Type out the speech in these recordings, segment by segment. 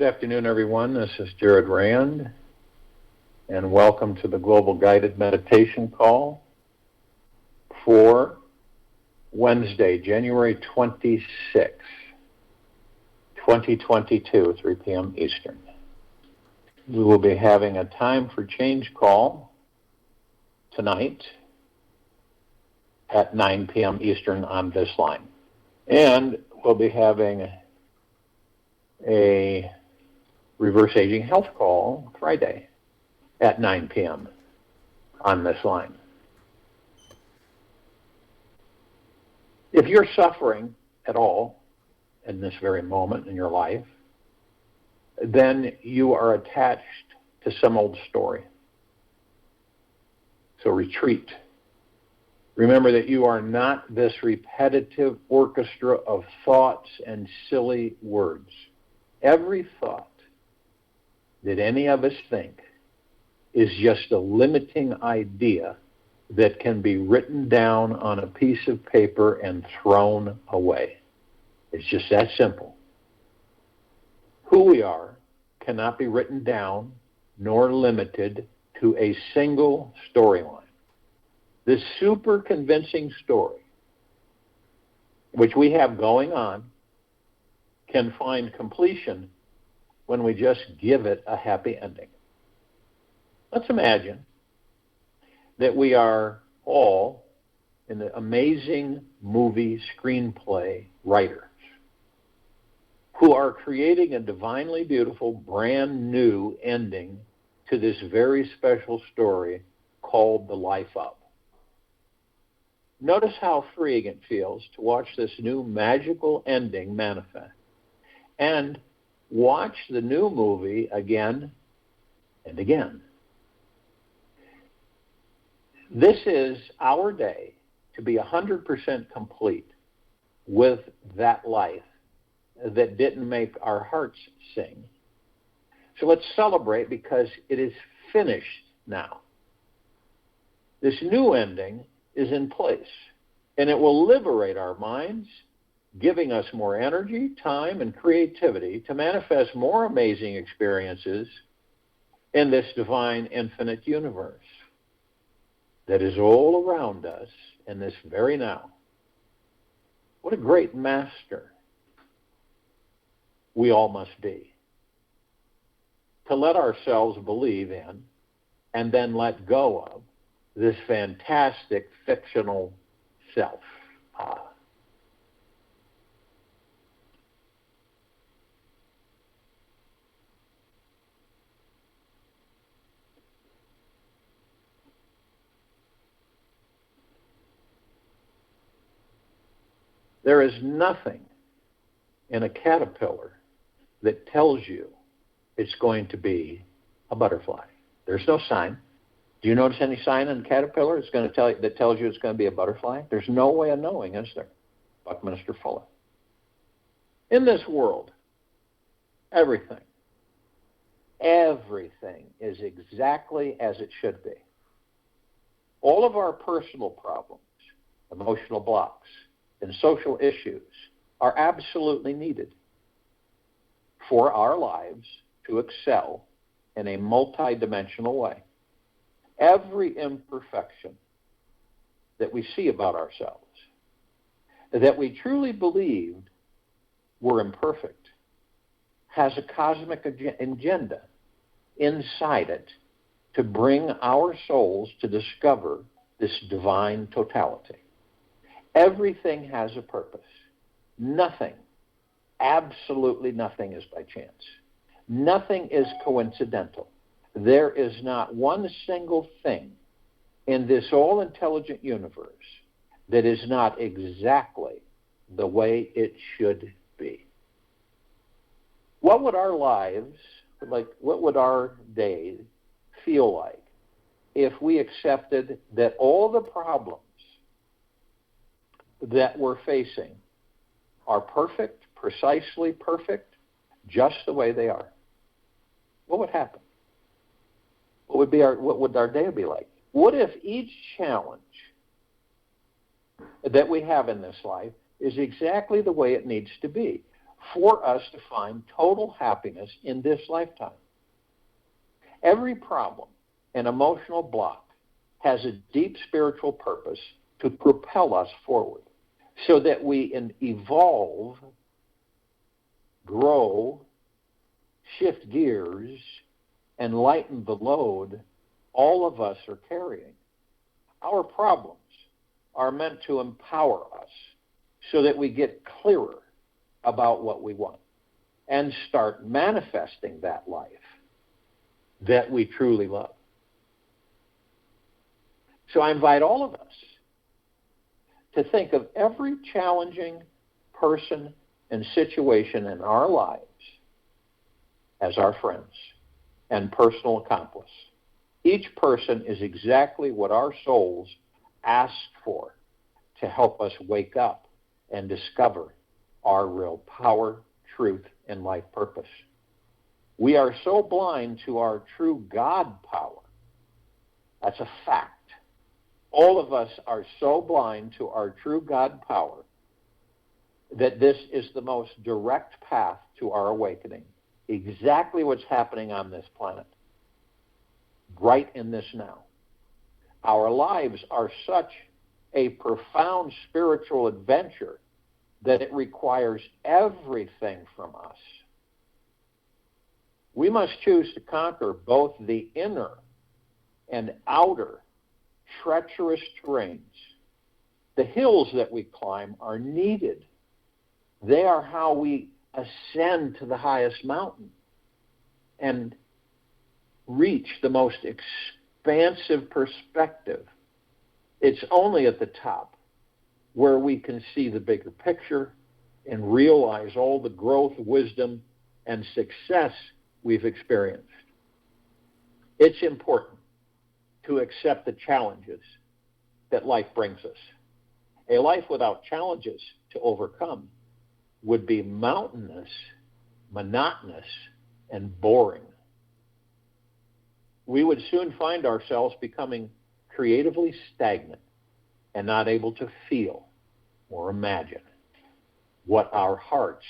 Good afternoon, everyone. This is Jared Rand, and welcome to the Global Guided Meditation Call for Wednesday, January 26, 2022, 3 p.m. Eastern. We will be having a time for change call tonight at 9 p.m. Eastern on this line. And we'll be having a reverse aging health call Friday at 9 p.m. on this line. If you're suffering at all in this very moment in your life, then you are attached to some old story. So retreat. Remember that you are not this repetitive orchestra of thoughts and silly words. Every thought that any of us think is just a limiting idea that can be written down on a piece of paper and thrown away. It's just that simple. Who we are cannot be written down nor limited to a single storyline. This super convincing story, which we have going on, can find completion when we just give it a happy ending. Let's imagine that we are all in the amazing movie screenplay writers who are creating a divinely beautiful, brand new ending to this very special story called The Life Up. Notice how freeing it feels to watch this new magical ending manifest. And watch the new movie again and again. This is our day to be 100% complete with that life that didn't make our hearts sing. So let's celebrate because it is finished now. This new ending is in place, and it will liberate our minds, giving us more energy, time, and creativity to manifest more amazing experiences in this divine infinite universe that is all around us in this very now. What a great master we all must be to let ourselves believe in and then let go of this fantastic fictional self. There is nothing in a caterpillar that tells you it's going to be a butterfly. There's no sign. Do you notice any sign in a caterpillar that tells you it's going to be a butterfly? There's no way of knowing, is there? Buckminster Fuller. In this world, everything is exactly as it should be. All of our personal problems, emotional blocks, and social issues are absolutely needed for our lives to excel in a multidimensional way. Every imperfection that we see about ourselves, that we truly believed were imperfect, has a cosmic agenda inside it to bring our souls to discover this divine totality. Everything has a purpose. Nothing, absolutely nothing is by chance. Nothing is coincidental. There is not one single thing in this all-intelligent universe that is not exactly the way it should be. What would our lives, what would our day feel like if we accepted that all the problems that we're facing are perfect, precisely perfect, just the way they are? What would happen? What would our day be like? What if each challenge that we have in this life is exactly the way it needs to be? for us to find total happiness in this lifetime. Every problem and emotional block has a deep spiritual purpose to propel us forward so that we evolve, grow, shift gears, and lighten the load all of us are carrying. Our problems are meant to empower us so that we get clearer about what we want and start manifesting that life that we truly love. So I invite all of us to think of every challenging person and situation in our lives as our friends and personal accomplice. Each person is exactly what our souls asked for to help us wake up and discover our real power, truth, and life purpose. We are so blind to our true God power. That's a fact. All of us are so blind to our true God power that this is the most direct path to our awakening. Exactly what's happening on this planet, right in this now. Our lives are such a profound spiritual adventure that it requires everything from us. We must choose to conquer both the inner and outer treacherous terrains. The hills that we climb are needed. They are how we ascend to the highest mountain and reach the most expansive perspective. It's only at the top where we can see the bigger picture and realize all the growth, wisdom, and success we've experienced. It's important to accept the challenges that life brings us. A life without challenges to overcome would be mountainous, monotonous, and boring. We would soon find ourselves becoming creatively stagnant and not able to feel or imagine what our hearts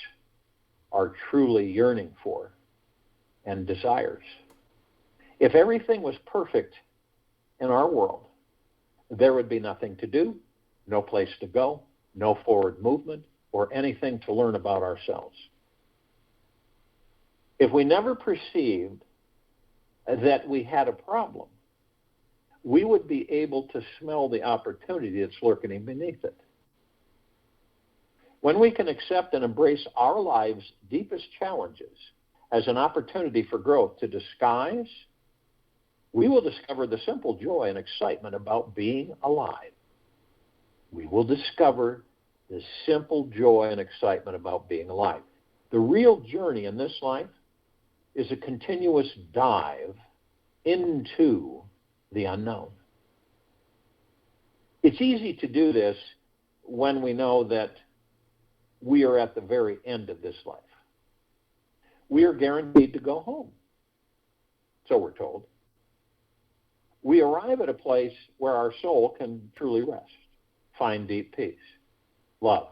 are truly yearning for and desires. If everything was perfect in our world, there would be nothing to do, no place to go, no forward movement, or anything to learn about ourselves. If we never perceived that we had a problem, we would be able to smell the opportunity that's lurking beneath it. When we can accept and embrace our life's deepest challenges as an opportunity for growth to disguise, we will discover the simple joy and excitement about being alive. We will discover the simple joy and excitement about being alive. The real journey in this life is a continuous dive into the unknown. It's easy to do this when we know that we are at the very end of this life. We are guaranteed to go home, so we're told. We arrive at a place where our soul can truly rest, find deep peace, love,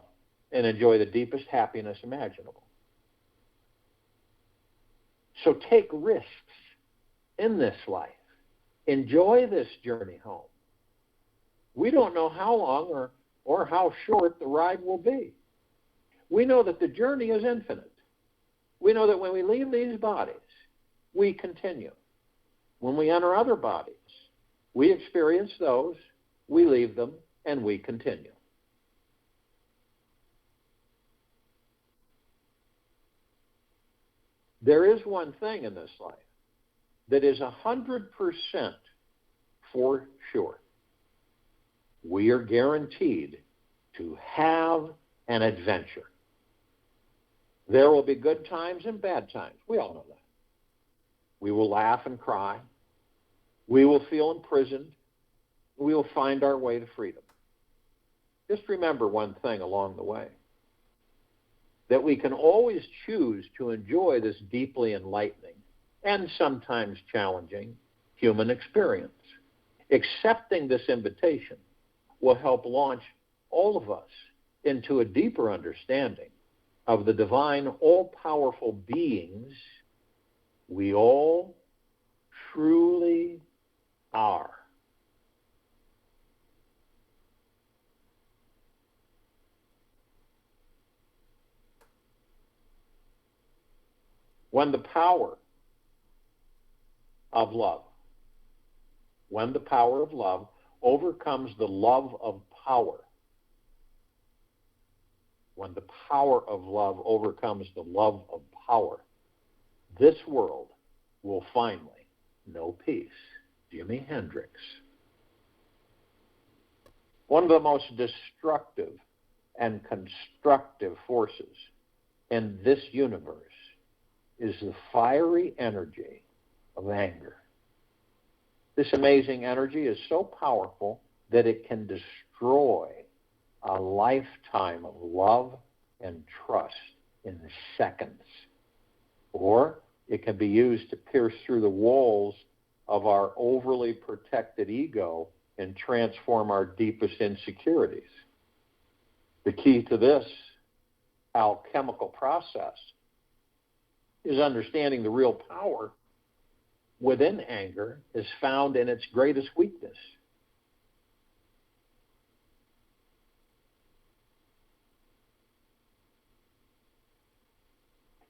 and enjoy the deepest happiness imaginable. So take risks in this life. Enjoy this journey home. We don't know how long or how short the ride will be. We know that the journey is infinite. We know that when we leave these bodies, we continue. When we enter other bodies, we experience those, we leave them, and we continue. There is one thing in this life that is 100% for sure. We are guaranteed to have an adventure. There will be good times and bad times. We all know that. We will laugh and cry. We will feel imprisoned. We will find our way to freedom. Just remember one thing along the way, that we can always choose to enjoy this deeply enlightening and sometimes challenging human experience. Accepting this invitation will help launch all of us into a deeper understanding of the divine, all-powerful beings we all truly are. When the power of love overcomes the love of power, when the power of love overcomes the love of power, this world will finally know peace. Jimi Hendrix. One of the most destructive and constructive forces in this universe is the fiery energy of anger. This amazing energy is so powerful that it can destroy a lifetime of love and trust in seconds. Or it can be used to pierce through the walls of our overly protected ego and transform our deepest insecurities. The key to this alchemical process is understanding the real power within anger is found in its greatest weakness.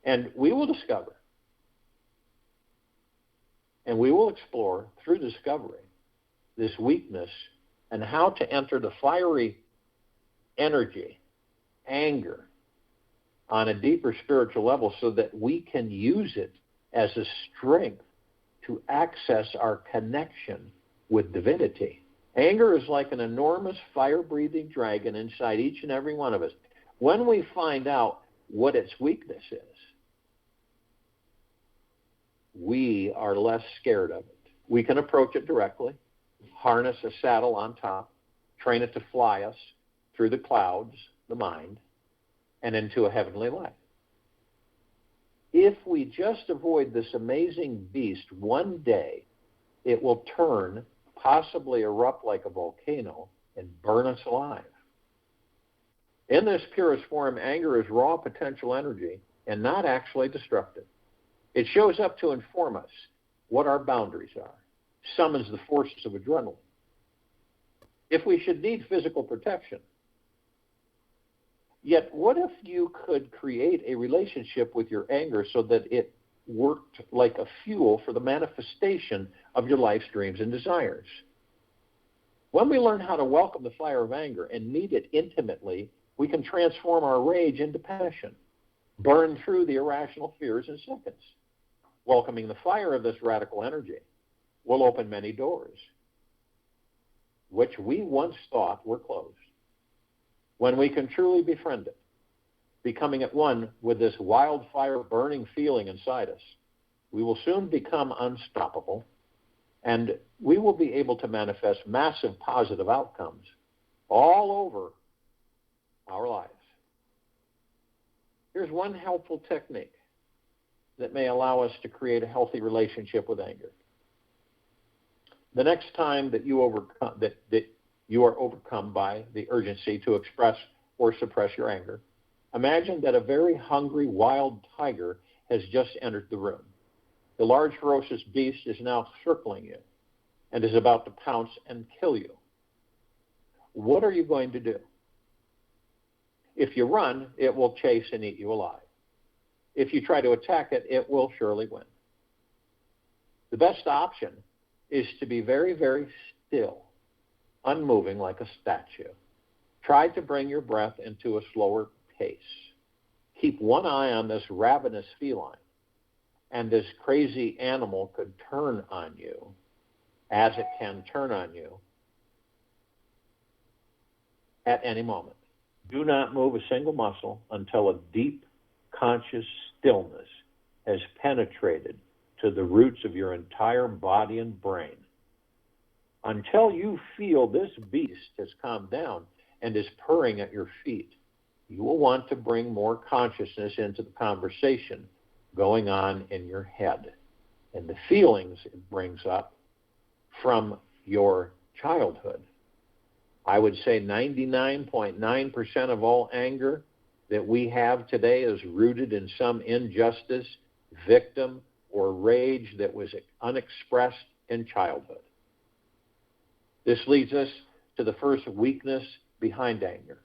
And we will discover, and we will explore through discovery this weakness and how to enter the fiery energy, anger, on a deeper spiritual level so that we can use it as a strength to access our connection with divinity. Anger is like an enormous fire-breathing dragon inside each and every one of us. When we find out what its weakness is, we are less scared of it. We can approach it directly, harness a saddle on top, train it to fly us through the clouds, the mind, and into a heavenly life. If we just avoid this amazing beast one day, it will turn, possibly erupt like a volcano, and burn us alive. In this purest form, anger is raw potential energy and not actually destructive. It shows up to inform us what our boundaries are, summons the forces of adrenaline. If we should need physical protection, yet what if you could create a relationship with your anger so that it worked like a fuel for the manifestation of your life's dreams and desires? When we learn how to welcome the fire of anger and meet it intimately, we can transform our rage into passion, burn through the irrational fears in seconds. Welcoming the fire of this radical energy will open many doors, which we once thought were closed. When we can truly befriend it, becoming at one with this wildfire burning feeling inside us, we will soon become unstoppable, and we will be able to manifest massive positive outcomes all over our lives. Here's one helpful technique that may allow us to create a healthy relationship with anger. The next time that you are overcome by the urgency to express or suppress your anger, imagine that a very hungry wild tiger has just entered the room. The large ferocious beast is now circling you and is about to pounce and kill you. What are you going to do? If you run, it will chase and eat you alive. If you try to attack it, it will surely win. The best option is to be very, very still, unmoving like a statue. Try to bring your breath into a slower pace. Keep one eye on this ravenous feline, and this crazy animal could turn on you, as it can turn on you at any moment. Do not move a single muscle until a deep, conscious stillness has penetrated to the roots of your entire body and brain. Until you feel this beast has calmed down and is purring at your feet, you will want to bring more consciousness into the conversation going on in your head and the feelings it brings up from your childhood. I would say 99.9% of all anger that we have today is rooted in some injustice, victim, or rage that was unexpressed in childhood. This leads us to the first weakness behind anger.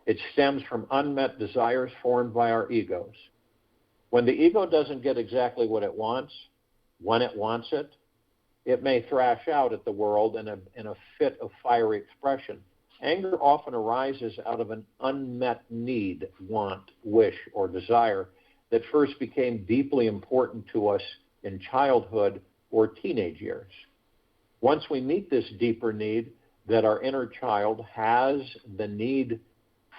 It stems from unmet desires formed by our egos. When the ego doesn't get exactly what it wants, when it wants it, it may thrash out at the world in a fit of fiery expression. Anger often arises out of an unmet need, want, wish, or desire that first became deeply important to us in childhood or teenage years. Once we meet this deeper need that our inner child has, the need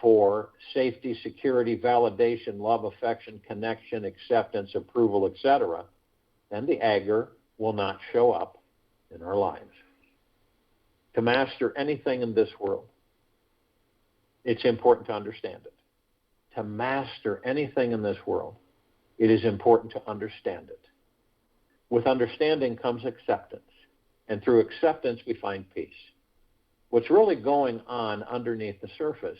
for safety, security, validation, love, affection, connection, acceptance, approval, etc., then the anger will not show up in our lives. To master anything in this world, it's important to understand it. To master anything in this world, it is important to understand it. With understanding comes acceptance, and through acceptance we find peace. What's really going on underneath the surface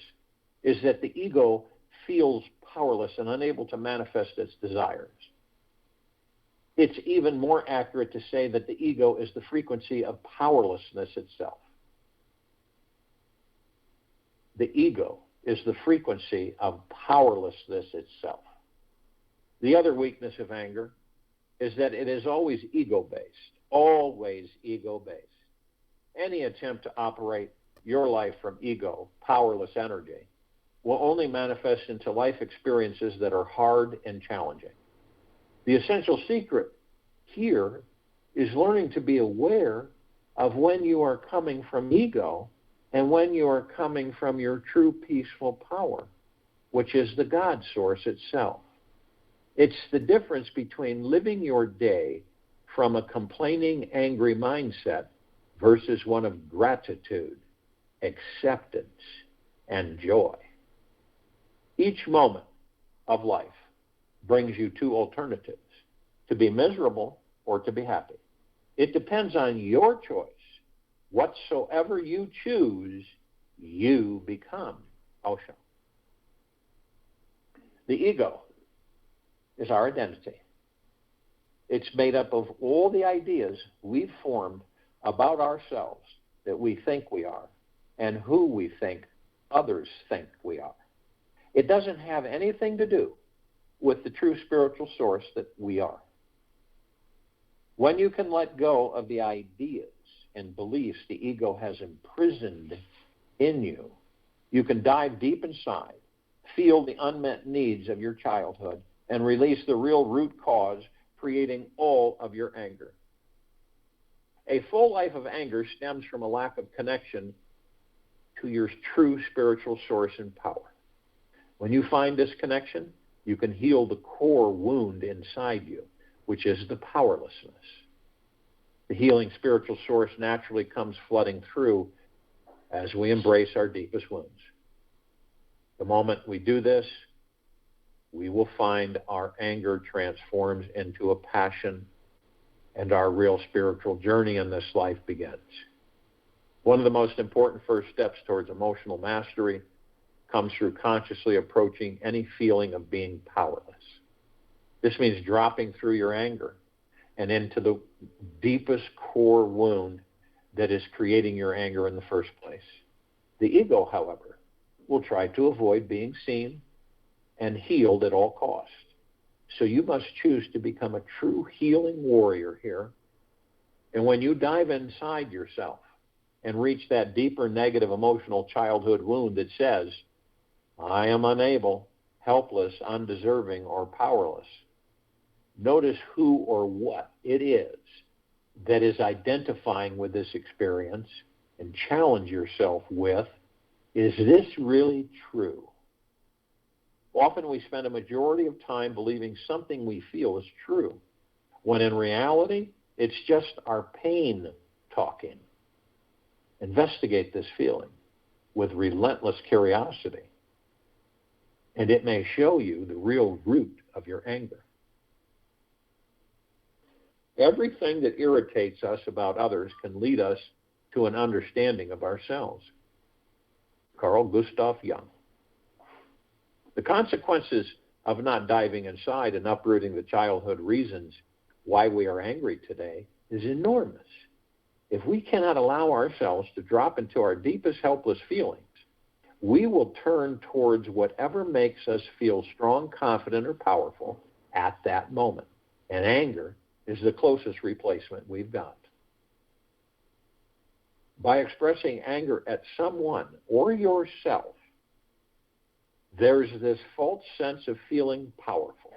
is that the ego feels powerless and unable to manifest its desires. It's even more accurate to say that the ego is the frequency of powerlessness itself. The ego is the frequency of powerlessness itself. The other weakness of anger is that it is always ego-based, always ego-based. Any attempt to operate your life from ego, powerless energy, will only manifest into life experiences that are hard and challenging. The essential secret here is learning to be aware of when you are coming from ego and when you are coming from your true peaceful power, which is the God source itself. It's the difference between living your day from a complaining, angry mindset versus one of gratitude, acceptance, and joy. Each moment of life brings you two alternatives, to be miserable or to be happy. It depends on your choice. Whatsoever you choose, you become. Osho. The ego is our identity. It's made up of all the ideas we've formed about ourselves that we think we are and who we think others think we are. It doesn't have anything to do with the true spiritual source that we are. When you can let go of the ideas and beliefs the ego has imprisoned in you, you can dive deep inside, feel the unmet needs of your childhood, and release the real root cause creating all of your anger. A full life of anger stems from a lack of connection to your true spiritual source and power. When you find this connection, you can heal the core wound inside you, which is the powerlessness. The healing spiritual source naturally comes flooding through as we embrace our deepest wounds. The moment we do this, we will find our anger transforms into a passion, and our real spiritual journey in this life begins. One of the most important first steps towards emotional mastery comes through consciously approaching any feeling of being powerless. This means dropping through your anger and into the deepest core wound that is creating your anger in the first place. The ego, however, will try to avoid being seen and healed at all costs. So you must choose to become a true healing warrior here. And when you dive inside yourself and reach that deeper negative emotional childhood wound that says, I am unable, helpless, undeserving, or powerless, notice who or what it is that is identifying with this experience and challenge yourself with, is this really true? Often we spend a majority of time believing something we feel is true, when in reality, it's just our pain talking. Investigate this feeling with relentless curiosity, and it may show you the real root of your anger. Everything that irritates us about others can lead us to an understanding of ourselves. Carl Gustav Jung. The consequences of not diving inside and uprooting the childhood reasons why we are angry today is enormous. If we cannot allow ourselves to drop into our deepest helpless feelings, we will turn towards whatever makes us feel strong, confident, or powerful at that moment. And anger is the closest replacement we've got. By expressing anger at someone or yourself, there's this false sense of feeling powerful,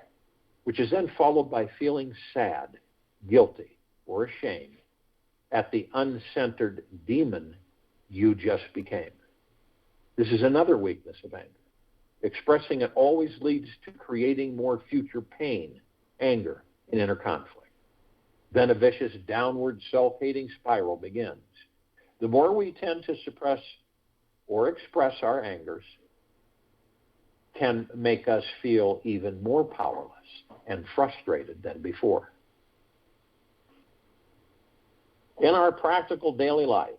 which is then followed by feeling sad, guilty, or ashamed at the uncentered demon you just became. This is another weakness of anger. Expressing it always leads to creating more future pain, anger, and inner conflict. Then a vicious downward self-hating spiral begins. The more we tend to suppress or express our angers can make us feel even more powerless and frustrated than before. In our practical daily lives,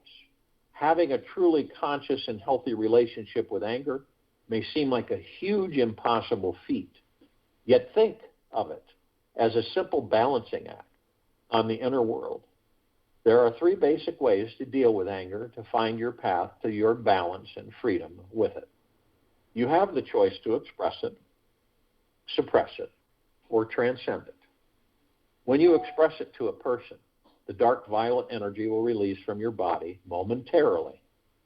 having a truly conscious and healthy relationship with anger may seem like a huge impossible feat. Yet think of it as a simple balancing act on the inner world. There are 3 basic ways to deal with anger to find your path to your balance and freedom with it. You have the choice to express it, suppress it, or transcend it. When you express it to a person, the dark violet energy will release from your body momentarily,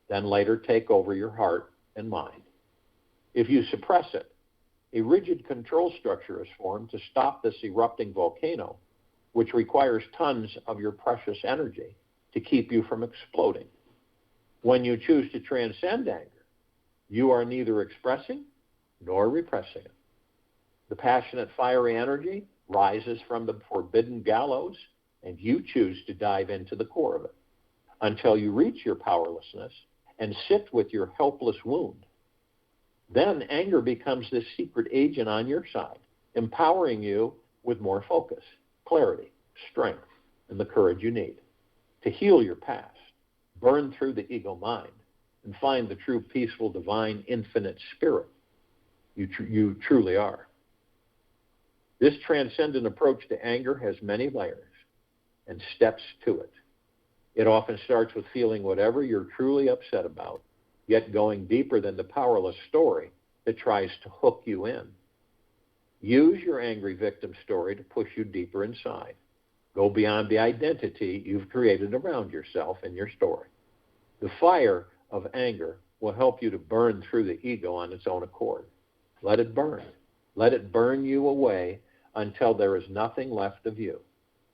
then later take over your heart and mind. If you suppress it, a rigid control structure is formed to stop this erupting volcano, which requires tons of your precious energy to keep you from exploding. When you choose to transcend anger, you are neither expressing nor repressing it. The passionate, fiery energy rises from the forbidden gallows, and you choose to dive into the core of it until you reach your powerlessness and sit with your helpless wound. Then anger becomes this secret agent on your side, empowering you with more focus, clarity, strength, and the courage you need to heal your past, burn through the ego mind, and find the true, peaceful, divine, infinite spirit you truly are. This transcendent approach to anger has many layers and steps to it. It often starts with feeling whatever you're truly upset about, yet going deeper than the powerless story that tries to hook you in. Use your angry victim story to push you deeper inside. Go beyond the identity you've created around yourself and your story. The fire of anger will help you to burn through the ego on its own accord. Let it burn. Let it burn you away until there is nothing left of you.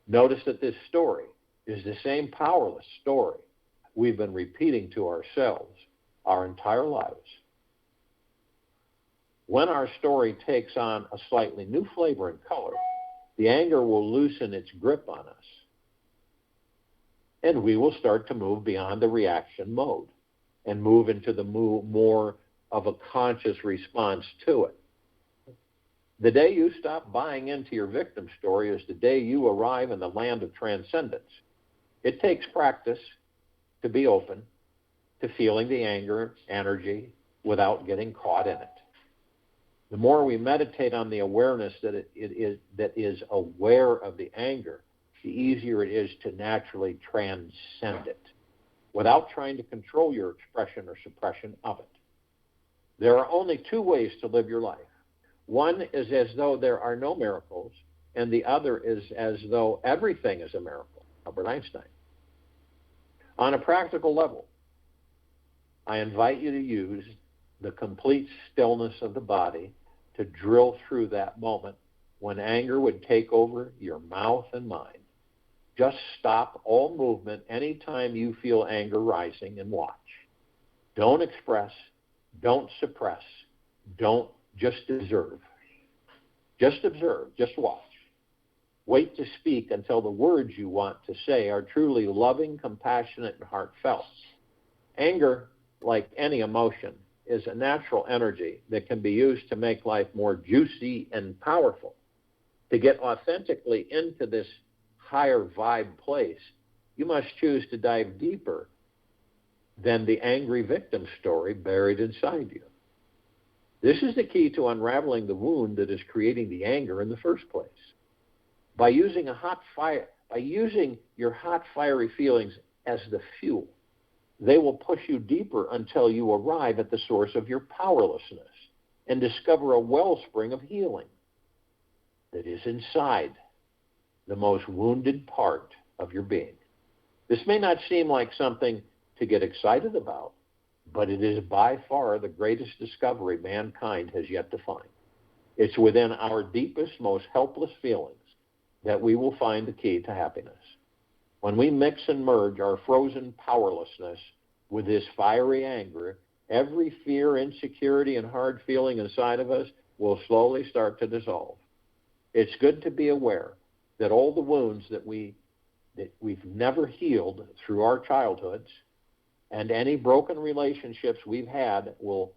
Notice that this story is the same powerless story we've been repeating to ourselves our entire lives. When our story takes on a slightly new flavor and color, the anger will loosen its grip on us, and we will start to move beyond the reaction mode and move into the more of a conscious response to it. The day you stop buying into your victim story is the day you arrive in the land of transcendence. It takes practice to be open to feeling the anger, energy, without getting caught in it. The more we meditate on the awareness that is aware of the anger, the easier it is to naturally transcend it without trying to control your expression or suppression of it. There are only 2 ways to live your life. One is as though there are no miracles, and the other is as though everything is a miracle, Albert Einstein. On a practical level, I invite you to use the complete stillness of the body to drill through that moment when anger would take over your mouth and mind. Just stop all movement anytime you feel anger rising and watch. Don't express, don't suppress, don't just observe. Just observe, just watch. Wait to speak until the words you want to say are truly loving, compassionate, and heartfelt. Anger, like any emotion, is a natural energy that can be used to make life more juicy and powerful. To get authentically into this higher vibe place, you must choose to dive deeper than the angry victim story buried inside you. This is the key to unraveling the wound that is creating the anger in the first place. By using your hot, fiery feelings as the fuel, they will push you deeper until you arrive at the source of your powerlessness and discover a wellspring of healing that is inside the most wounded part of your being. This may not seem like something to get excited about, but it is by far the greatest discovery mankind has yet to find. It's within our deepest, most helpless feelings that we will find the key to happiness. When we mix and merge our frozen powerlessness with this fiery anger, every fear, insecurity, and hard feeling inside of us will slowly start to dissolve. It's good to be aware that all the wounds that we've never healed through our childhoods and any broken relationships we've had will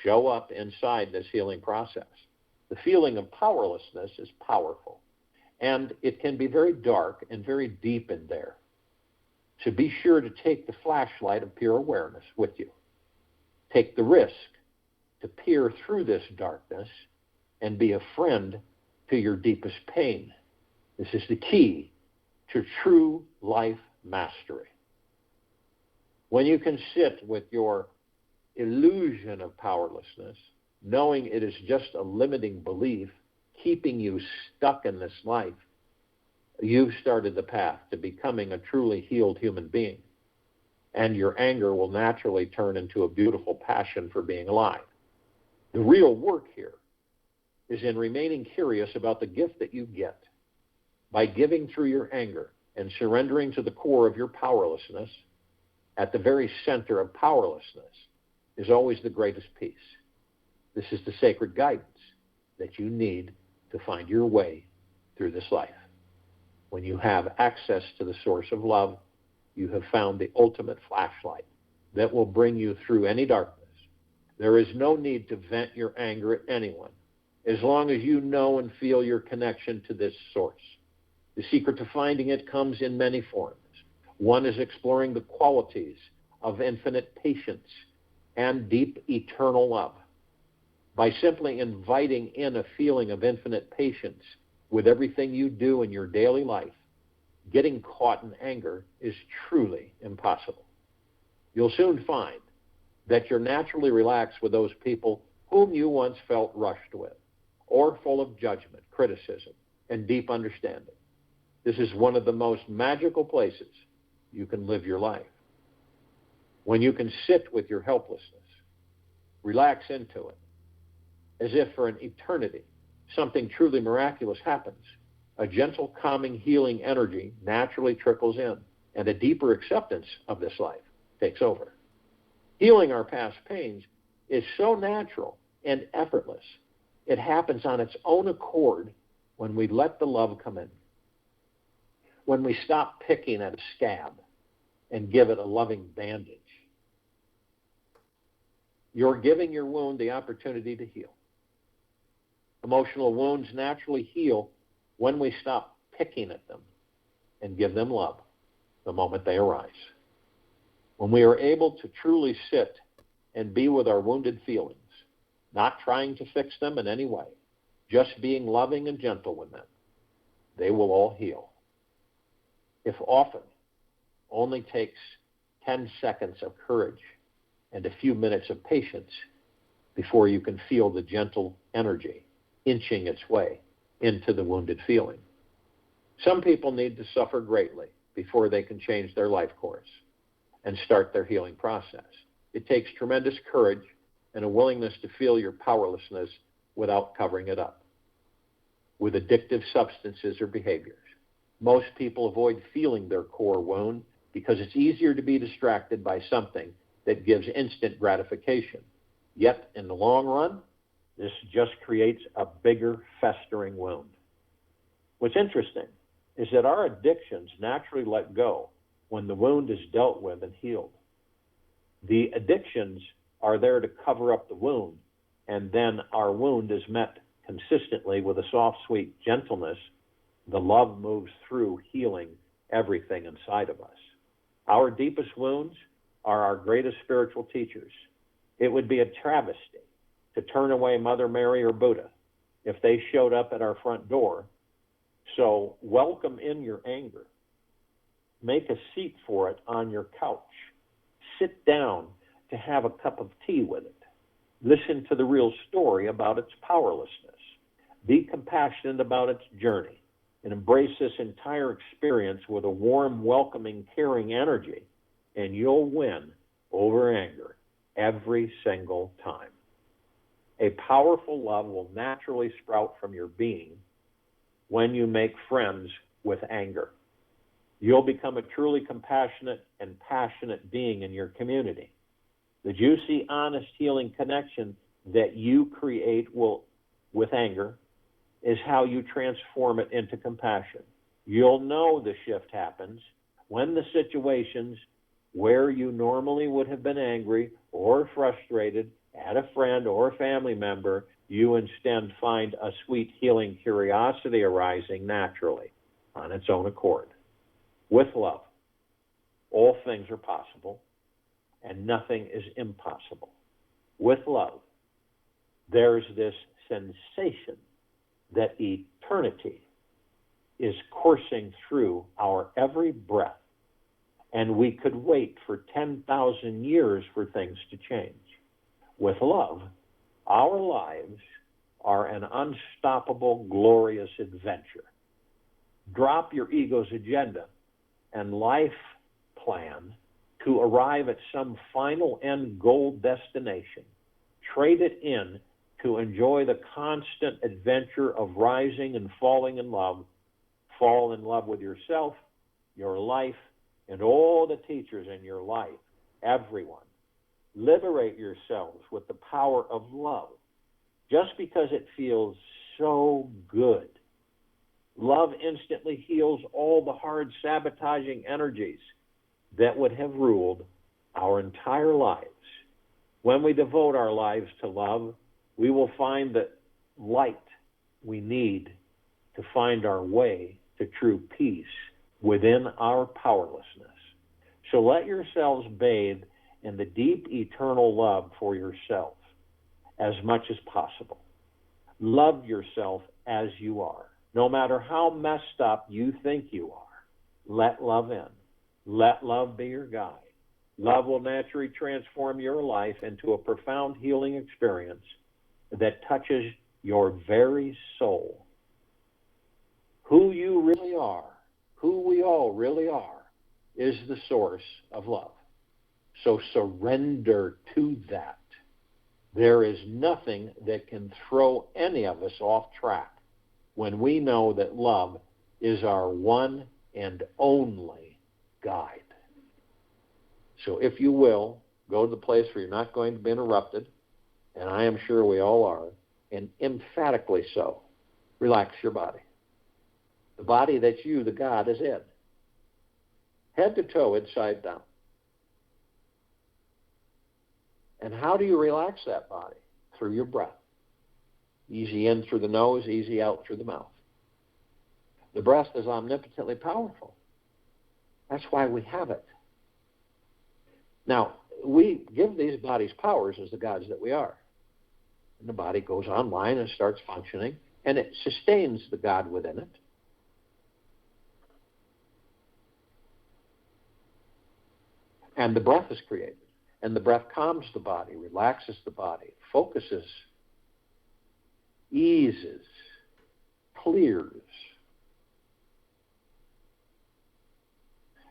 show up inside this healing process. The feeling of powerlessness is powerful, and it can be very dark and very deep in there. So be sure to take the flashlight of pure awareness with you. Take the risk to peer through this darkness and be a friend to your deepest pain. This is the key to true life mastery. When you can sit with your illusion of powerlessness, knowing it is just a limiting belief keeping you stuck in this life, you've started the path to becoming a truly healed human being. And your anger will naturally turn into a beautiful passion for being alive. The real work here is in remaining curious about the gift that you get. By giving through your anger and surrendering to the core of your powerlessness, at the very center of powerlessness is always the greatest peace. This is the sacred guidance that you need to find your way through this life. When you have access to the source of love, you have found the ultimate flashlight that will bring you through any darkness. There is no need to vent your anger at anyone, as long as you know and feel your connection to this source. The secret to finding it comes in many forms. One is exploring the qualities of infinite patience and deep eternal love. By simply inviting in a feeling of infinite patience with everything you do in your daily life, getting caught in anger is truly impossible. You'll soon find that you're naturally relaxed with those people whom you once felt rushed with, or full of judgment, criticism, and deep understanding. This is one of the most magical places you can live your life. When you can sit with your helplessness, relax into it, as if for an eternity, something truly miraculous happens. A gentle, calming, healing energy naturally trickles in, and a deeper acceptance of this life takes over. Healing our past pains is so natural and effortless. It happens on its own accord when we let the love come in. When we stop picking at a scab and give it a loving bandage. You're giving your wound the opportunity to heal. Emotional wounds naturally heal when we stop picking at them and give them love the moment they arise. When we are able to truly sit and be with our wounded feelings, not trying to fix them in any way, just being loving and gentle with them, they will all heal. If often only takes 10 seconds of courage and a few minutes of patience before you can feel the gentle energy inching its way into the wounded feeling. Some people need to suffer greatly before they can change their life course and start their healing process. It takes tremendous courage and a willingness to feel your powerlessness without covering it up with addictive substances or behaviors. Most people avoid feeling their core wound because it's easier to be distracted by something that gives instant gratification. Yet, in the long run, this just creates a bigger, festering wound. What's interesting is that our addictions naturally let go when the wound is dealt with and healed. The addictions are there to cover up the wound, and then our wound is met consistently with a soft, sweet gentleness. The love moves through, healing everything inside of us. Our deepest wounds are our greatest spiritual teachers. It would be a travesty to turn away Mother Mary or Buddha if they showed up at our front door. So welcome in your anger. Make a seat for it on your couch. Sit down to have a cup of tea with it. Listen to the real story about its powerlessness. Be compassionate about its journey and embrace this entire experience with a warm, welcoming, caring energy, and you'll win over anger every single time. A powerful love will naturally sprout from your being when you make friends with anger. You'll become a truly compassionate and passionate being in your community. The juicy, honest, healing connection that you create with anger is how you transform it into compassion. You'll know the shift happens when the situations where you normally would have been angry or frustrated at a friend or a family member, you instead find a sweet, healing curiosity arising naturally on its own accord. With love, all things are possible, and nothing is impossible. With love, there's this sensation that eternity is coursing through our every breath, and we could wait for 10,000 years for things to change. With love, our lives are an unstoppable, glorious adventure. Drop your ego's agenda and life plan to arrive at some final end goal destination. Trade it in to enjoy the constant adventure of rising and falling in love. Fall in love with yourself, your life, and all the teachers in your life, everyone. Liberate yourselves with the power of love, just because it feels so good. Love instantly heals all the hard, sabotaging energies that would have ruled our entire lives. When we devote our lives to love, we will find the light we need to find our way to true peace within our powerlessness. So let yourselves bathe in the deep, eternal love for yourself as much as possible. Love yourself as you are. No matter how messed up you think you are, let love in. Let love be your guide. Love will naturally transform your life into a profound healing experience that touches your very soul. Who you really are, who we all really are, is the source of love. So surrender to that. There is nothing that can throw any of us off track when we know that love is our one and only guide. So if you will, go to the place where you're not going to be interrupted, and I am sure we all are, and emphatically so, relax your body. The body that you, the God, is in. Head to toe, inside down. And how do you relax that body? Through your breath. Easy in through the nose, easy out through the mouth. The breath is omnipotently powerful. That's why we have it. Now, we give these bodies powers as the gods that we are. And the body goes online and starts functioning, and it sustains the God within it. And the breath is created. And the breath calms the body, relaxes the body, focuses, eases, clears.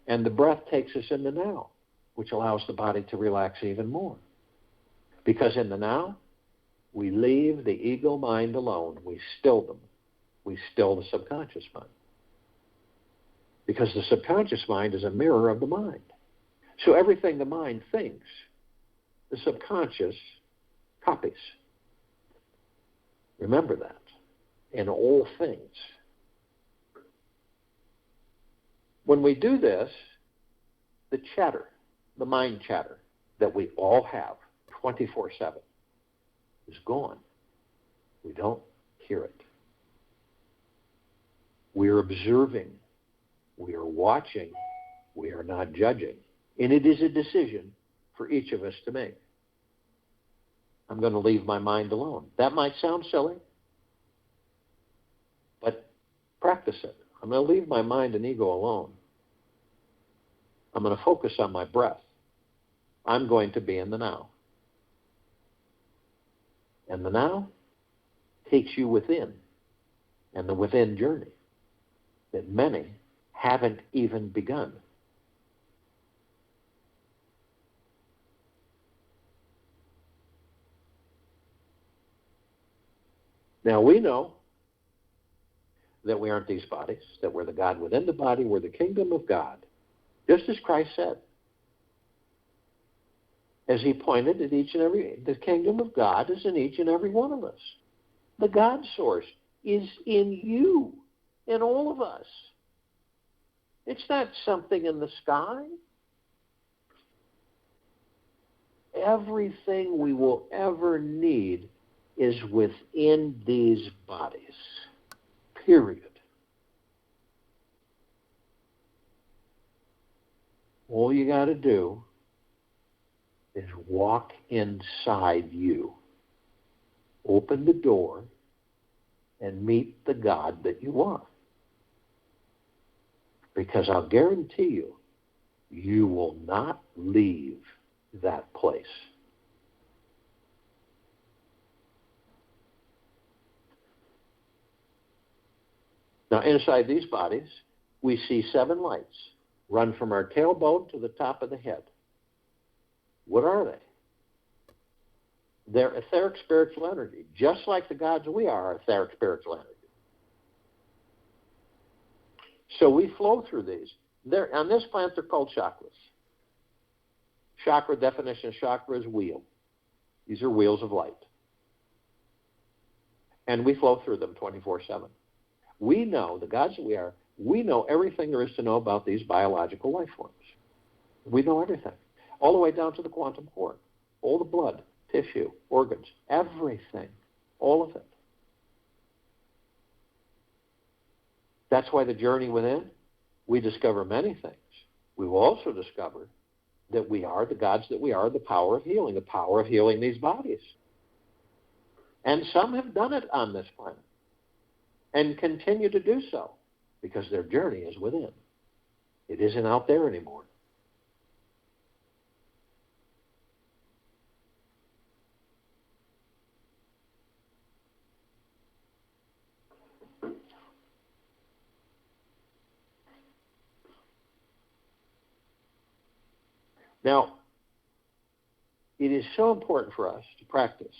And the breath takes us in the now, which allows the body to relax even more. Because in the now, we leave the ego mind alone. We still them. We still the subconscious mind. Because the subconscious mind is a mirror of the mind. So everything the mind thinks, the subconscious copies. Remember that in all things. When we do this, the chatter, the mind chatter that we all have 24/7 is gone. We don't hear it. We are observing. We are watching. We are not judging. And it is a decision for each of us to make. I'm going to leave my mind alone. That might sound silly, but practice it. I'm going to leave my mind and ego alone. I'm going to focus on my breath. I'm going to be in the now. And the now takes you within, and the within journey that many haven't even begun. Now we know that we aren't these bodies, that we're the God within the body, we're the kingdom of God, just as Christ said. As he pointed at each and every, the kingdom of God is in each and every one of us. The God source is in you, in all of us. It's not something in the sky. Everything we will ever need is within these bodies. Period. All you got to do is walk inside you. Open the door and meet the God that you are. Because I'll guarantee you, you will not leave that place. Now, inside these bodies, we see 7 lights run from our tailbone to the top of the head. What are they? They're etheric spiritual energy, just like the gods we are etheric spiritual energy. So we flow through these. On this planet, they're called chakras. Chakra, definition of chakra is wheel. These are wheels of light. And we flow through them 24/7. We know, the gods that we are, we know everything there is to know about these biological life forms. We know everything, all the way down to the quantum core, all the blood, tissue, organs, everything, all of it. That's why the journey within, we discover many things. We will also discover that we are the gods that we are, the power of healing these bodies. And some have done it on this planet and continue to do so because their journey is within. It isn't out there anymore. Now, it is so important for us to practice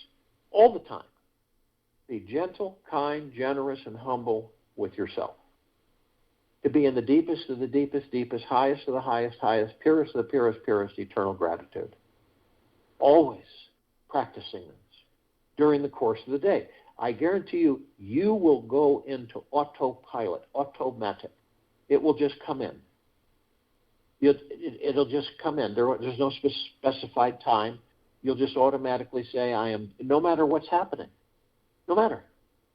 all the time. Be gentle, kind, generous, and humble with yourself. To be in the deepest of the deepest, deepest, highest of the highest, highest, purest of the purest, purest, eternal gratitude. Always practicing this during the course of the day. I guarantee you, you will go into autopilot, automatic. It will just come in. It'll just come in. There's no specified time. You'll just automatically say, I am, no matter what's happening, no matter,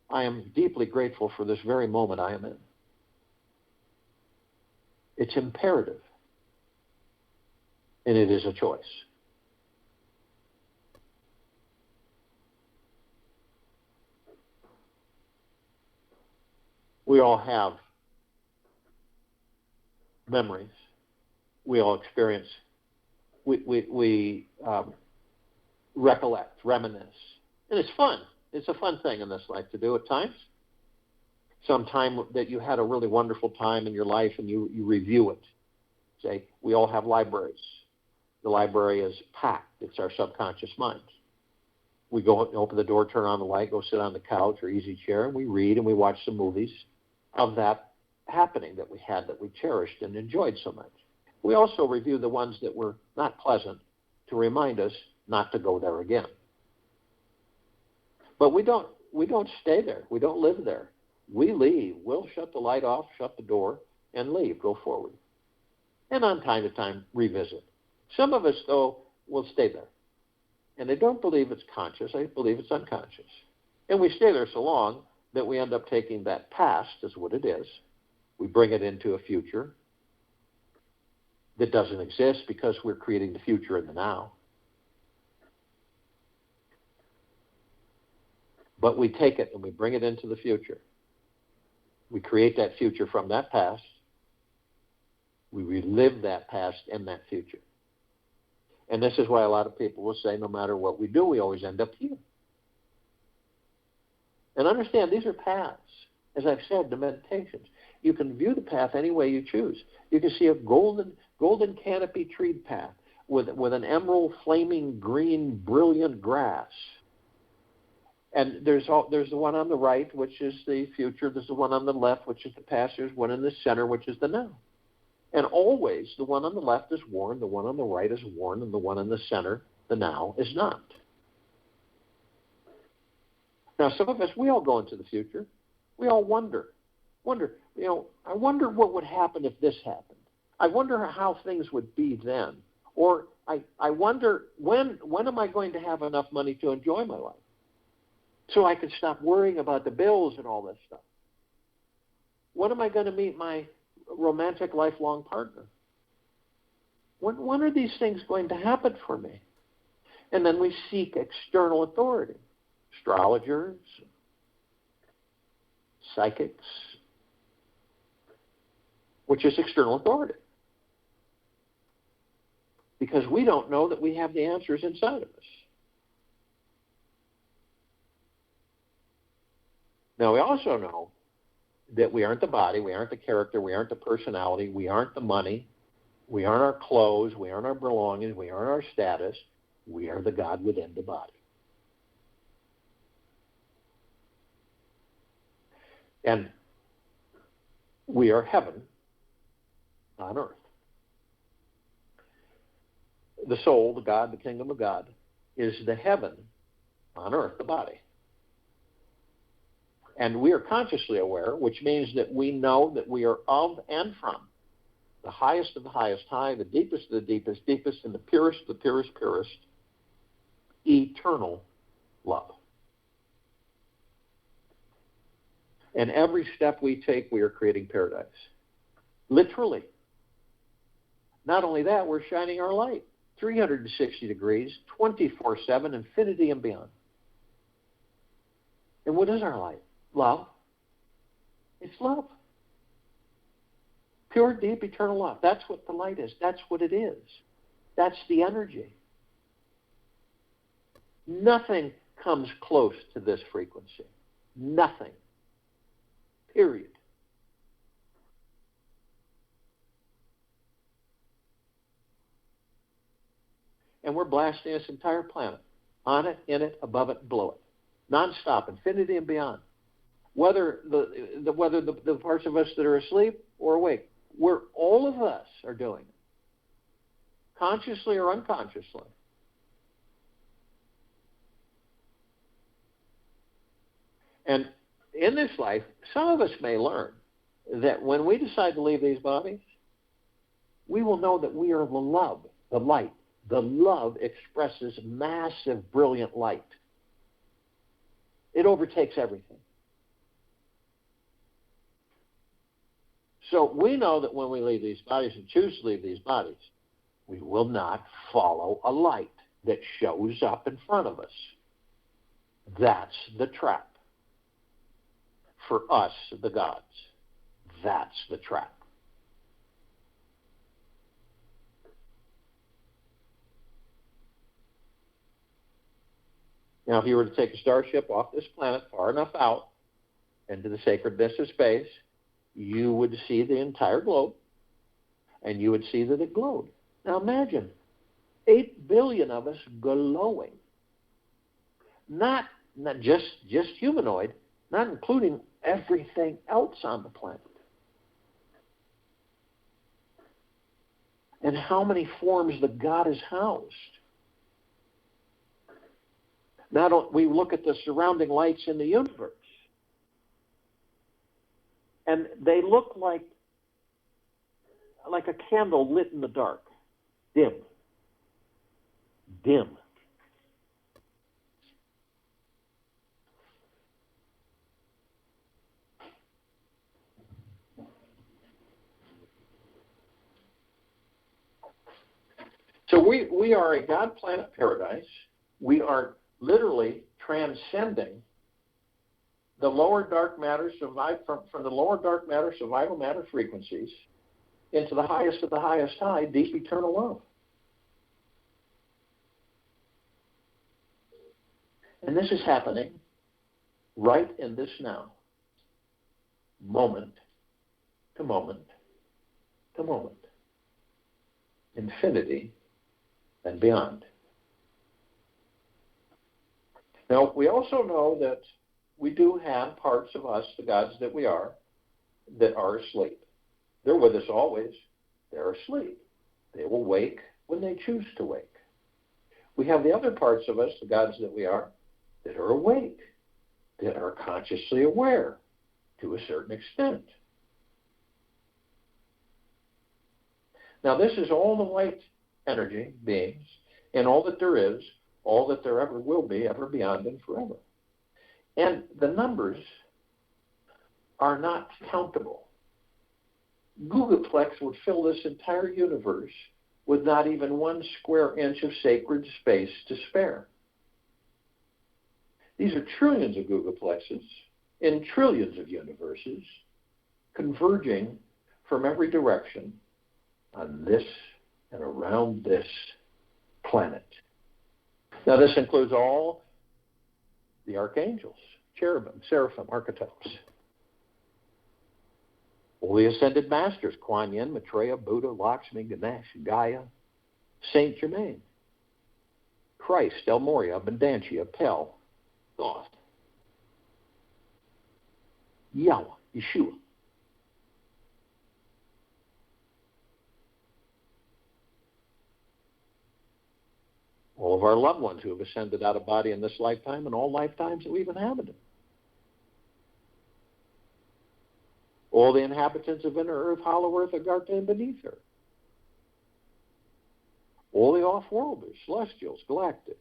I am deeply grateful for this very moment I am in. It's imperative. And it is a choice. We all have memories. We all experience, we recollect, reminisce. And it's fun. It's a fun thing in this life to do at times. Some time that you had a really wonderful time in your life and you review it. Say, we all have libraries. The library is packed. It's our subconscious mind. We go open the door, turn on the light, go sit on the couch or easy chair, and we read and we watch some movies of that happening that we had, that we cherished and enjoyed so much. We also review the ones that were not pleasant to remind us not to go there again. But we don't stay there. We don't live there. We leave. We'll shut the light off, shut the door, and leave, go forward. And on time to time, revisit. Some of us, though, will stay there. And they don't believe it's conscious. They believe it's unconscious. And we stay there so long that we end up taking that past as what it is. We bring it into a future that doesn't exist because we're creating the future in the now. But we take it and we bring it into the future. We create that future from that past. We relive that past in that future. And this is why a lot of people will say no matter what we do, we always end up here. And understand, these are paths. As I've said, the meditations. You can view the path any way you choose. You can see a golden canopy treed path with an emerald flaming green brilliant grass. And there's the one on the right, which is the future. There's the one on the left, which is the past. There's one in the center, which is the now. And always the one on the left is worn, the one on the right is worn, and the one in the center, the now, is not. Now, some of us, we all go into the future. We all wonder, I wonder what would happen if this happened. I wonder how things would be then. Or I wonder, when am I going to have enough money to enjoy my life? So I could stop worrying about the bills and all this stuff. When am I going to meet my romantic lifelong partner? When are these things going to happen for me? And then we seek external authority. Astrologers, psychics, which is external authority. Because we don't know that we have the answers inside of us. Now, we also know that we aren't the body, we aren't the character, we aren't the personality, we aren't the money, we aren't our clothes, we aren't our belongings, we aren't our status. We are the God within the body. And we are heaven on earth. The soul, the God, the kingdom of God, is the heaven on earth, the body. And we are consciously aware, which means that we know that we are of and from the highest of the highest high, the deepest of the deepest, deepest, and the purest, purest, eternal love. And every step we take, we are creating paradise. Literally. Not only that, we're shining our light. 360 degrees, 24/7, infinity and beyond. And what is our light? Love. It's love. Pure, deep, eternal love. That's what the light is. That's what it is. That's the energy. Nothing comes close to this frequency. Nothing. Period. And we're blasting this entire planet. On it, in it, above it, below it. Non-stop, infinity and beyond. Whether the parts of us that are asleep or awake, all of us are doing it. Consciously or unconsciously. And in this life, some of us may learn that when we decide to leave these bodies, we will know that we are the love, the light. The love expresses massive, brilliant light. It overtakes everything. So we know that when we leave these bodies and choose to leave these bodies, we will not follow a light that shows up in front of us. That's the trap. For us, the gods, that's the trap. Now, if you were to take a starship off this planet far enough out into the sacredness of space, you would see the entire globe, and you would see that it glowed. Now imagine, 8 billion of us glowing. Not just humanoid, not including everything else on the planet. And how many forms the God is housed. We look at the surrounding lights in the universe, and they look like a candle lit in the dark, dim. So we are a God planet paradise. We are literally transcending the lower dark matter from the lower dark matter survival matter frequencies into the highest of the highest high, deep eternal love. And this is happening right in this now, moment to moment to moment, infinity and beyond. Now, we also know that we do have parts of us, the gods that we are, that are asleep. They're with us always. They're asleep. They will wake when they choose to wake. We have the other parts of us, the gods that we are, that are awake, that are consciously aware to a certain extent. Now, this is all the light energy beings and all that there is, all that there ever will be, ever beyond and forever. And the numbers are not countable. Googleplex would fill this entire universe with not even 1 square inch of sacred space to spare. These are trillions of Googleplexes in trillions of universes converging from every direction on this and around this planet. Now, this includes all the archangels, cherubim, seraphim, archetypes. All the ascended masters, Kuan Yin, Maitreya, Buddha, Lakshmi, Ganesh, Gaia, Saint Germain, Christ, El Morya, Abundantia, Pel, God, Yahweh, Yeshua. All of our loved ones who have ascended out of body in this lifetime and all lifetimes that we've inhabited. All the inhabitants of inner earth, hollow earth, Agartha, and beneath her. All the off-worlders, celestials, galactics.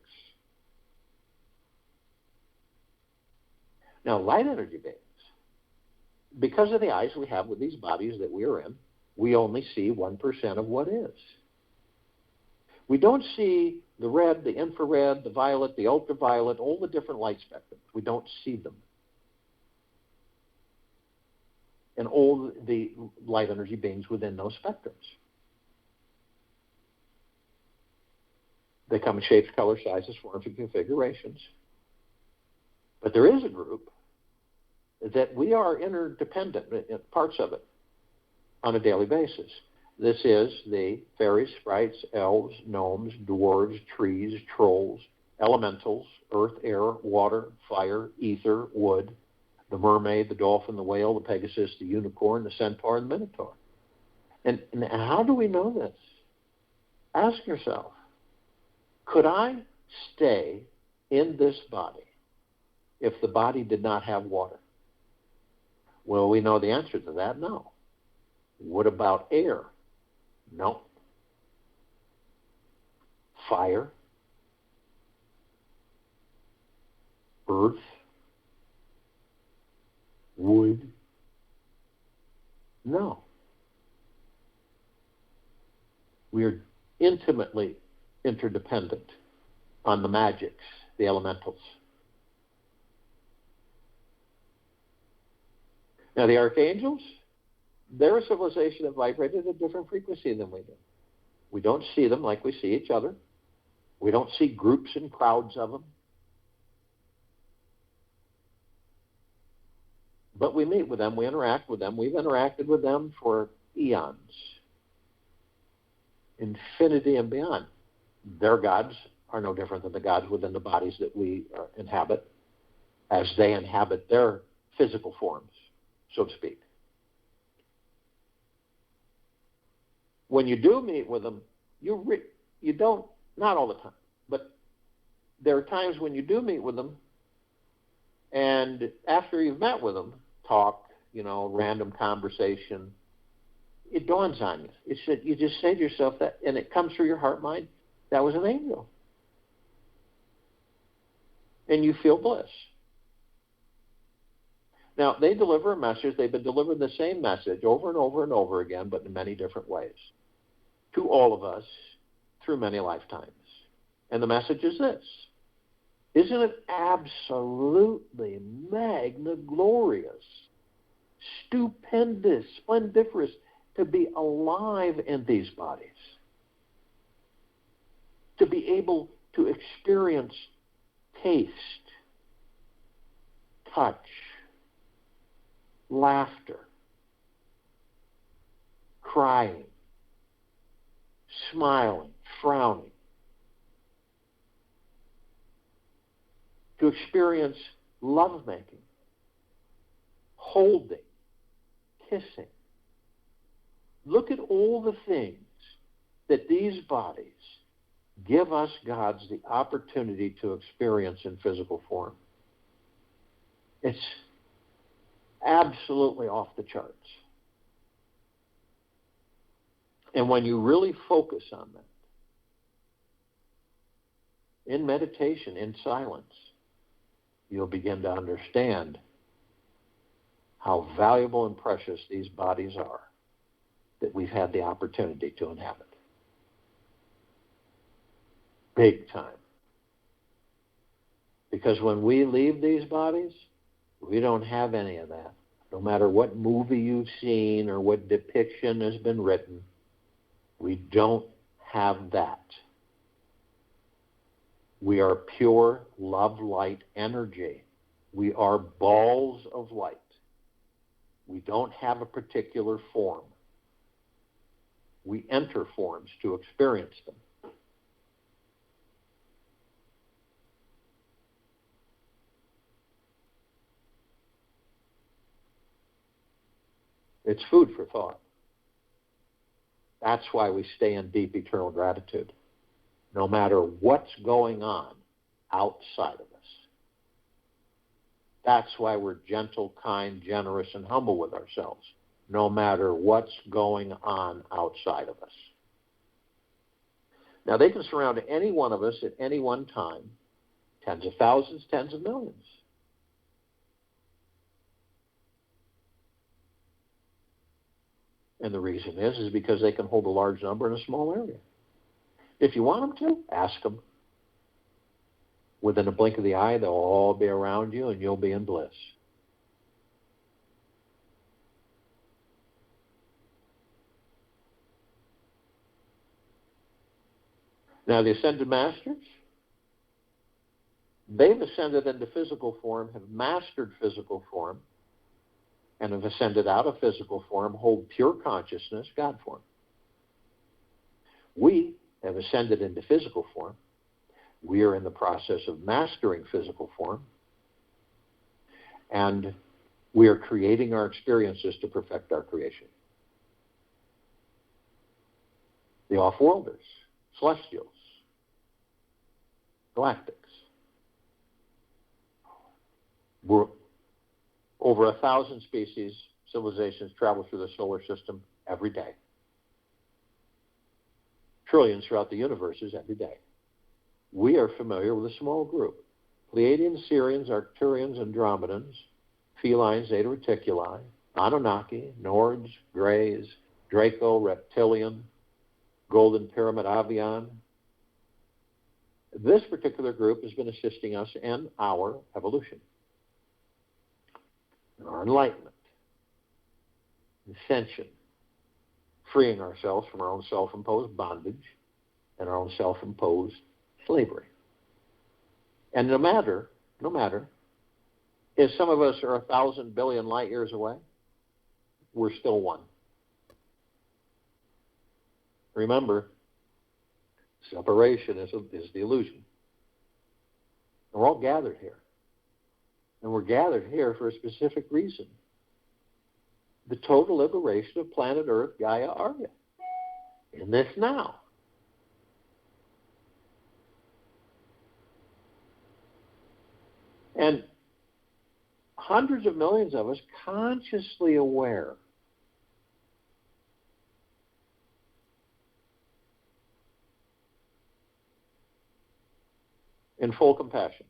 Now, light energy beings, because of the eyes we have with these bodies that we are in, we only see 1% of what is. We don't see the red, the infrared, the violet, the ultraviolet, all the different light spectrums. We don't see them. And all the light energy beings within those spectrums. They come in shapes, colors, sizes, forms, and configurations. But there is a group that we are interdependent, parts of it, on a daily basis. This is the fairies, sprites, elves, gnomes, dwarves, trees, trolls, elementals, earth, air, water, fire, ether, wood, the mermaid, the dolphin, the whale, the pegasus, the unicorn, the centaur, and the minotaur. And how do we know this? Ask yourself, could I stay in this body if the body did not have water? Well, we know the answer to that, no. What about air? No. Fire? Earth? Wood? No. We are intimately interdependent on the magics, the elementals. Now, the archangels, they're a civilization that vibrated at a different frequency than we do. We don't see them like we see each other. We don't see groups and crowds of them. But we meet with them, we interact with them. We've interacted with them for eons, infinity and beyond. Their gods are no different than the gods within the bodies that we inhabit, as they inhabit their physical forms, so to speak. When you do meet with them, you don't, not all the time, but there are times when you do meet with them, and after you've met with them, talk, random conversation, it dawns on you. You just say to yourself that, and it comes through your heart mind, that was an angel. And you feel bliss. Now, they deliver a message. They've been delivering the same message over and over and over again, but in many different ways, to all of us through many lifetimes. And the message is this: Isn't it absolutely magna-glorious, stupendous, splendiferous to be alive in these bodies? To be able to experience taste, touch, laughter, crying, smiling, frowning. To experience lovemaking, holding, kissing. Look at all the things that these bodies give us, God's, the opportunity to experience in physical form. It's absolutely off the charts. And when you really focus on that, in meditation, in silence, you'll begin to understand how valuable and precious these bodies are that we've had the opportunity to inhabit. Big time. Because when we leave these bodies, we don't have any of that. No matter what movie you've seen or what depiction has been written, we don't have that. We are pure love light energy. We are balls of light. We don't have a particular form. We enter forms to experience them. It's food for thought. That's why we stay in deep eternal gratitude, no matter what's going on outside of us. That's why we're gentle, kind, generous, and humble with ourselves, no matter what's going on outside of us. Now, they can surround any one of us at any one time, tens of thousands, tens of millions. And the reason is because they can hold a large number in a small area. If you want them to, ask them. Within a blink of the eye, they'll all be around you and you'll be in bliss. Now, the Ascended Masters, they've ascended into physical form, have mastered physical form, and have ascended out of physical form, hold pure consciousness, God form. We have ascended into physical form. We are in the process of mastering physical form, and we are creating our experiences to perfect our creation. The off-worlders, celestials, galactics. We're over 1,000 species, civilizations travel through the solar system every day. Trillions throughout the universes every day. We are familiar with a small group. Pleiadians, Sirians, Arcturians, Andromedans, Felines, Zeta Reticuli, Anunnaki, Nords, Greys, Draco, Reptilian, Golden Pyramid, Avian. This particular group has been assisting us in our evolution, in our enlightenment, ascension, freeing ourselves from our own self-imposed bondage and our own self-imposed slavery. And no matter if some of us are 1,000 billion light years away, we're still one. Remember, separation is the illusion. And we're all gathered here. And we're gathered here for a specific reason. The total liberation of planet Earth, Gaia, Arya. In this now. And hundreds of millions of us consciously aware in full compassion,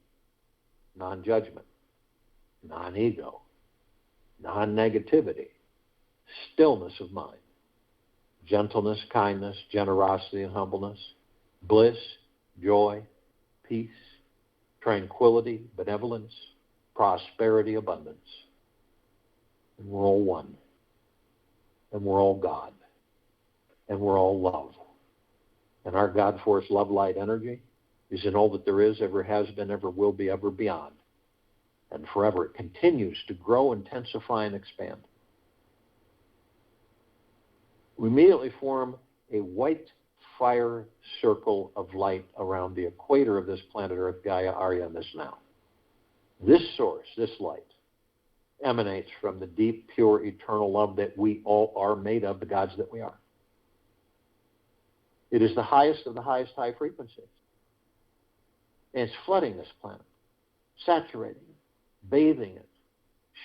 non-judgment, non-ego, non-negativity, stillness of mind, gentleness, kindness, generosity, and humbleness, bliss, joy, peace, tranquility, benevolence, prosperity, abundance. And we're all one. And we're all God. And we're all love. And our God force, love, light, energy is in all that there is, ever has been, ever will be, ever beyond. And forever it continues to grow, intensify, and expand. We immediately form a white fire circle of light around the equator of this planet Earth, Gaia, Arya, and this now. This source, this light, emanates from the deep, pure, eternal love that we all are made of, the gods that we are. It is the highest of the highest high frequencies. And it's flooding this planet, saturating it, bathing it,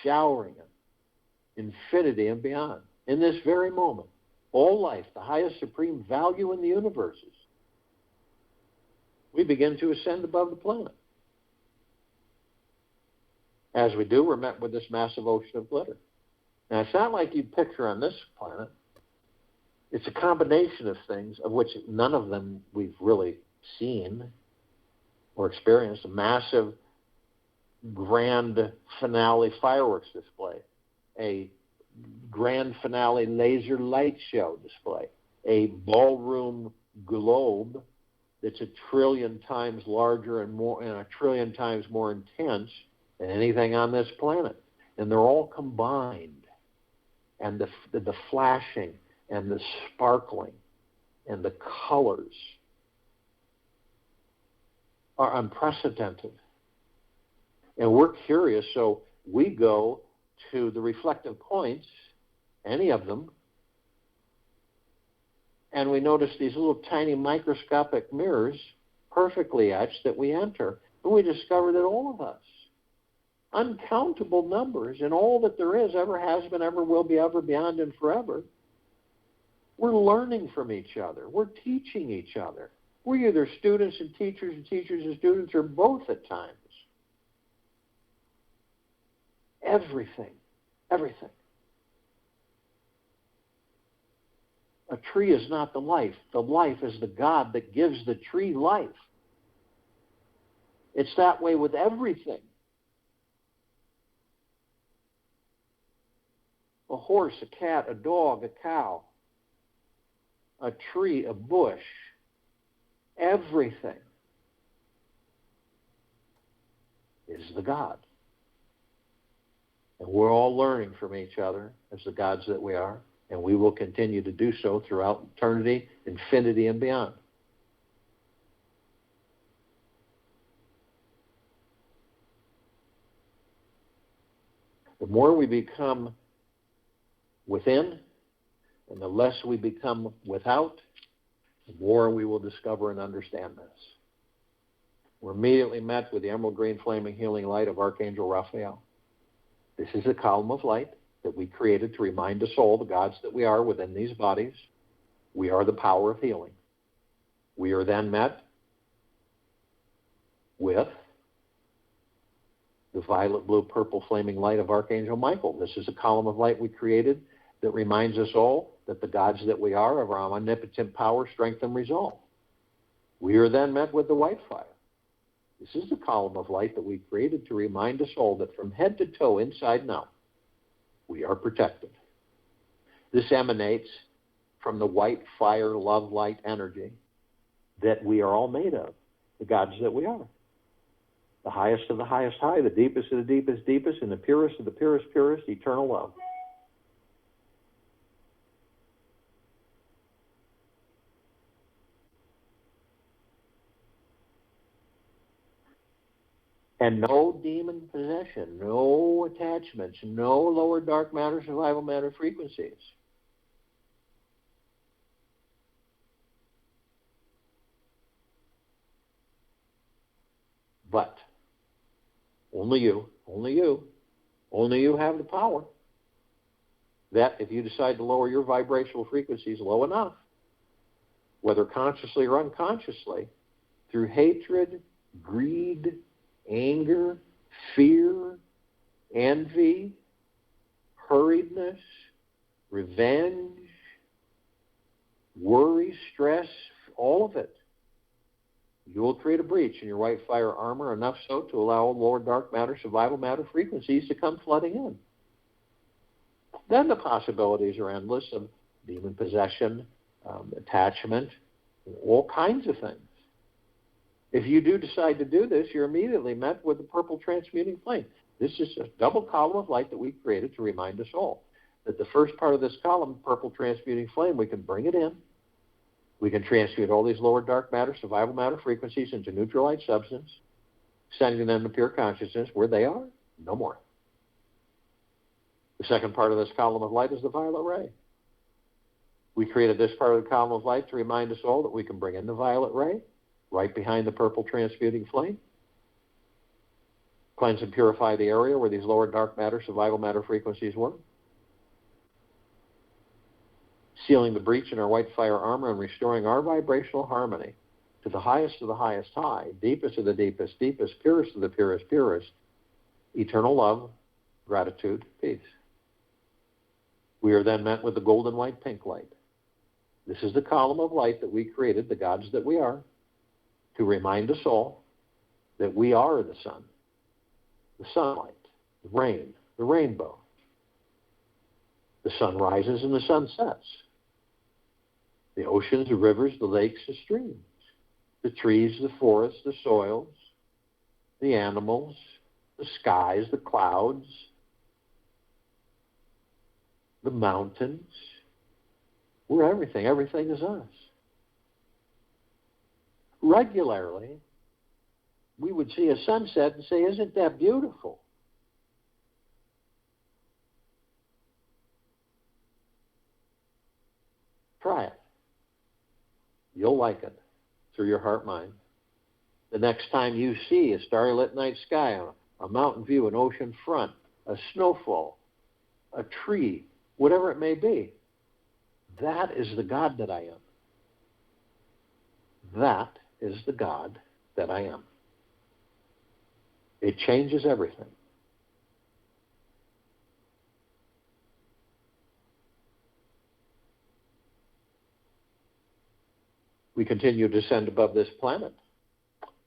showering it, infinity and beyond. In this very moment, all life, the highest supreme value in the universe, we begin to ascend above the planet. As we do, we're met with this massive ocean of glitter. Now, it's not like you'd picture on this planet. It's a combination of things, of which none of them we've really seen or experienced. A massive grand finale fireworks display, a grand finale laser light show display, a ballroom globe that's 1 trillion times larger and more, and 1 trillion times more intense than anything on this planet. And they're all combined. And the flashing and the sparkling and the colors are unprecedented. And we're curious, so we go to the reflective points, any of them, and we notice these little tiny microscopic mirrors, perfectly etched, that we enter, and we discover that all of us, uncountable numbers in all that there is, ever has been, ever will be, ever beyond, and forever, we're learning from each other. We're teaching each other. We're either students and teachers and students, or both at times. Everything. A tree is not the life. The life is the God that gives the tree life. It's that way with everything. A horse, a cat, a dog, a cow, a tree, a bush, everything is the God. And we're all learning from each other as the gods that we are, and we will continue to do so throughout eternity, infinity, and beyond. The more we become within, and the less we become without, the more we will discover and understand this. We're immediately met with the emerald green flaming healing light of Archangel Raphael. This is a column of light that we created to remind us all, the gods that we are within these bodies. We are the power of healing. We are then met with the violet, blue, purple flaming light of Archangel Michael. This is a column of light we created that reminds us all that the gods that we are of our omnipotent power, strength, and resolve. We are then met with the white fire. This is the column of light that we created to remind us all that from head to toe, inside and out, we are protected. This emanates from the white fire, love, light energy that we are all made of, the gods that we are. The highest of the highest high, the deepest of the deepest deepest, and the purest of the purest purest, eternal love. And no demon possession, no attachments, no lower dark matter, survival matter frequencies. But only you have the power that if you decide to lower your vibrational frequencies low enough, whether consciously or unconsciously, through hatred, greed, anger, fear, envy, hurriedness, revenge, worry, stress, all of it, you will create a breach in your white fire armor, enough so to allow lower dark matter, survival matter frequencies to come flooding in. Then the possibilities are endless of demon possession, attachment, all kinds of things. If you do decide to do this, you're immediately met with the purple transmuting flame. This is a double column of light that we created to remind us all that the first part of this column, purple transmuting flame, we can bring it in. We can transmute all these lower dark matter, survival matter frequencies into neutral light substance, sending them to pure consciousness where they are, no more. The second part of this column of light is the violet ray. We created this part of the column of light to remind us all that we can bring in the violet ray right behind the purple transmuting flame, cleanse and purify the area where these lower dark matter, survival matter frequencies were, sealing the breach in our white fire armor and restoring our vibrational harmony to the highest of the highest high, deepest of the deepest, deepest, purest of the purest, purest, eternal love, gratitude, peace. We are then met with the golden white pink light. This is the column of light that we created, the gods that we are, to remind us all that we are the sun, the sunlight, the rain, the rainbow. The sun rises and the sun sets. The oceans, the rivers, the lakes, the streams, the trees, the forests, the soils, the animals, the skies, the clouds, the mountains. We're everything. Everything is us. Regularly, we would see a sunset and say, "Isn't that beautiful?" Try it. You'll like it through your heart-mind. The next time you see a starry-lit night sky, a mountain view, an ocean front, a snowfall, a tree, whatever it may be, that is the God that I am. That is the God that I am. It changes everything. We continue to descend above this planet.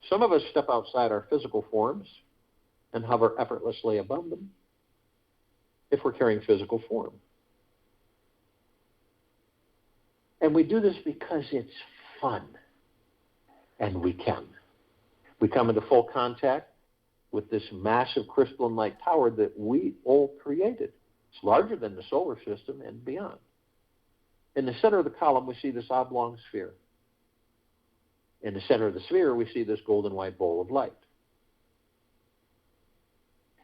Some of us step outside our physical forms and hover effortlessly above them if we're carrying physical form. And we do this because it's fun, and we can. We come into full contact with this massive crystalline light tower that we all created. It's larger than the solar system and beyond. In the center of the column, we see this oblong sphere. In the center of the sphere, we see this golden white bowl of light.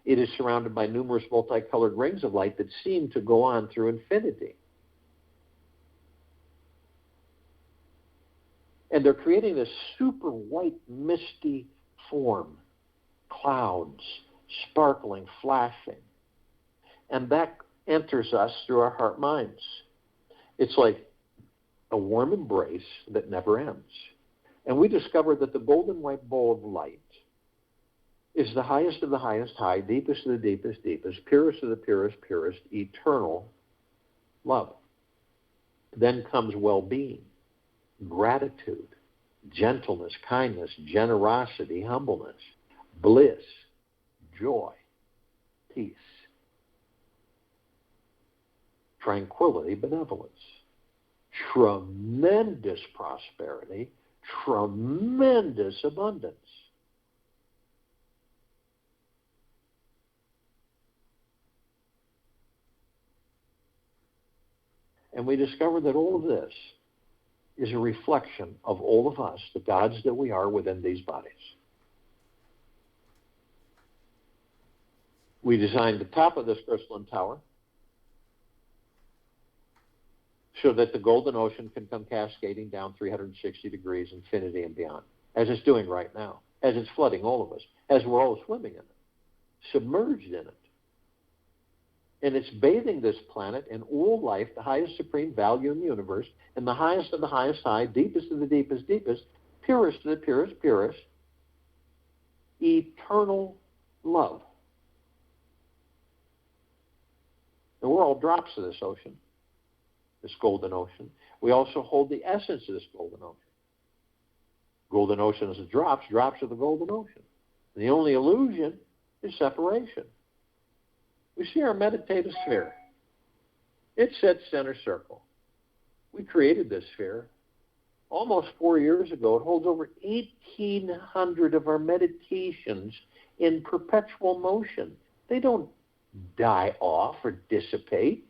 It is surrounded by numerous multicolored rings of light that seem to go on through infinity. And they're creating this super white, misty form, clouds, sparkling, flashing. And that enters us through our heart minds. It's like a warm embrace that never ends. And we discovered that the golden white bowl of light is the highest of the highest high, deepest of the deepest, deepest, purest of the purest, purest, eternal love. Then comes well-being, gratitude, gentleness, kindness, generosity, humbleness, bliss, joy, peace, tranquility, benevolence, tremendous prosperity, tremendous abundance. And we discovered that all of this is a reflection of all of us, the gods that we are within these bodies. We designed the top of this crystalline tower so that the golden ocean can come cascading down 360 degrees, infinity and beyond, as it's doing right now, as it's flooding all of us, as we're all swimming in it, submerged in it. And it's bathing this planet in all life, the highest supreme value in the universe, and the highest of the highest high, deepest of the deepest, deepest, purest of the purest, purest, eternal love. And we're all drops of this ocean, this golden ocean. We also hold the essence of this golden ocean. Golden ocean is the drops of the golden ocean. The only illusion is separation. We see our meditative sphere. It sits center circle. We created this sphere almost 4 years ago. It holds over 1,800 of our meditations in perpetual motion. They don't die off or dissipate.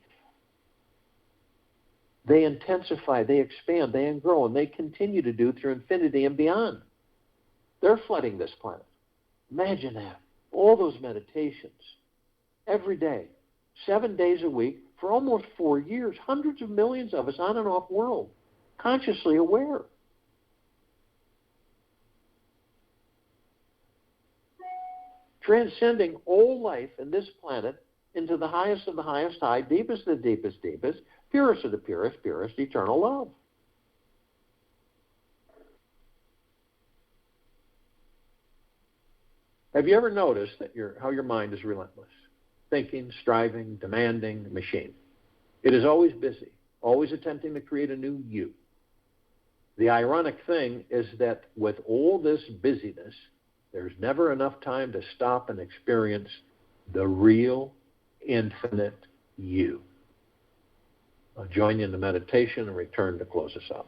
They intensify, they expand, they grow, and they continue to do through infinity and beyond. They're flooding this planet. Imagine that. All those meditations, every day, 7 days a week, for almost 4 years, hundreds of millions of us on and off world, consciously aware. Transcending all life in this planet into the highest of the highest high, deepest of the deepest deepest, purest of the purest purest, eternal love. Have you ever noticed that how your mind is relentless? Thinking, striving, demanding, machine. It is always busy, always attempting to create a new you. The ironic thing is that with all this busyness, there's never enough time to stop and experience the real, infinite you. I'll join you in the meditation and return to close us out.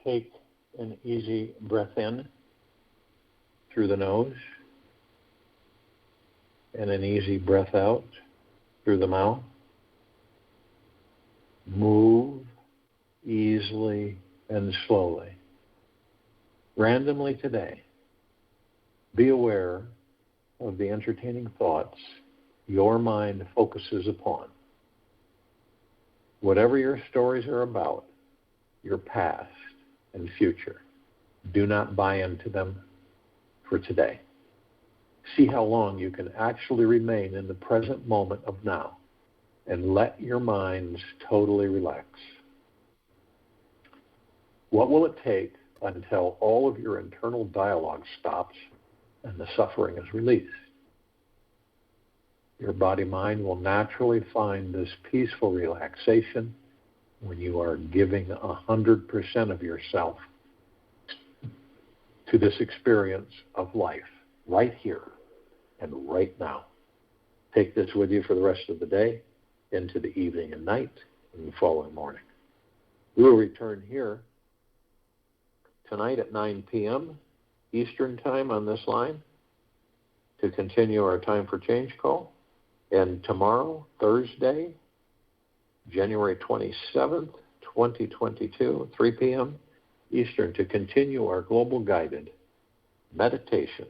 take an easy breath in through the nose and an easy breath out through the mouth. Move easily and slowly. Randomly today, be aware of the entertaining thoughts your mind focuses upon. Whatever your stories are about, your past and future, do not buy into them for today. See how long you can actually remain in the present moment of now and let your minds totally relax. What will it take until all of your internal dialogue stops and the suffering is released? Your body-mind will naturally find this peaceful relaxation when you are giving 100% of yourself to this experience of life, right here and right now. Take this with you for the rest of the day, into the evening and night, and the following morning. We will return here tonight at 9 p.m. Eastern Time on this line to continue our Time for Change call. And tomorrow, Thursday, January 27th, 2022, 3 p.m. Eastern, to continue our global guided meditation